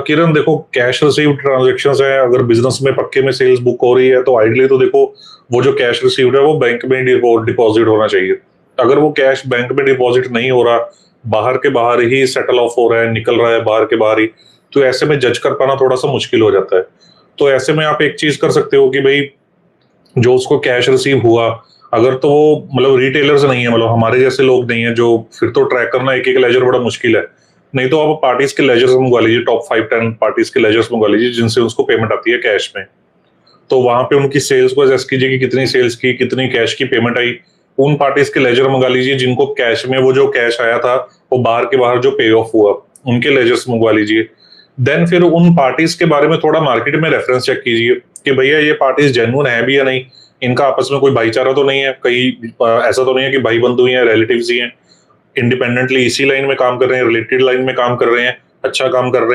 किरण देखो, cash received transactions है, अगर बिजनेस में पक्के में सेल्स बुक हो रही है तो आइडियली तो देखो वो जो कैश रिसीव्ड है वो बैंक में डिपॉजिट होना चाहिए। अगर वो कैश बैंक में डिपॉजिट नहीं हो रहा, बाहर के बाहर ही सेटल ऑफ हो रहा है, निकल रहा है बाहर के बाहर ही, तो ऐसे में जज कर पाना थोड़ा सा मुश्किल हो जाता है। तो ऐसे में आप एक चीज कर सकते हो कि भाई जो उसको कैश रिसीव हुआ, अगर तो वो मतलब रिटेलर्स नहीं है, मतलब हमारे जैसे लोग नहीं है, जो फिर तो ट्रैक करना एक एक लेजर बड़ा मुश्किल है। नहीं तो आप पार्टीज के लेजर्स मंगवा लीजिए, टॉप 5-10 पार्टीज के लेजर्स मंगवा लीजिए जिनसे उसको पेमेंट आती है कैश में। तो वहां पे उनकी सेल्स को असेस कीजिए कि कितनी सेल्स की, कितनी कैश की पेमेंट आई। उन पार्टीज के लेजर मंगा लीजिए जिनको कैश में वो जो कैश आया था वो बाहर के बाहर जो पे ऑफ हुआ, उनके लेजर्स मंगवा लीजिए। देन फिर उन पार्टीज के बारे में थोड़ा मार्केट में रेफरेंस चेक कीजिए कि भैया ये पार्टीज जेन्युइन है भी या नहीं, इनका आपस में कोई भाईचारा तो नहीं है, कहीं ऐसा तो नहीं है कि भाई बंधु ही हैं, रिलेटिव्स ही हैं, इंडिपेंडेंटली इसी लाइन में काम कर रहे हैं, रिलेटेड लाइन में काम कर रहे हैं, अच्छा काम कर रहे हैं।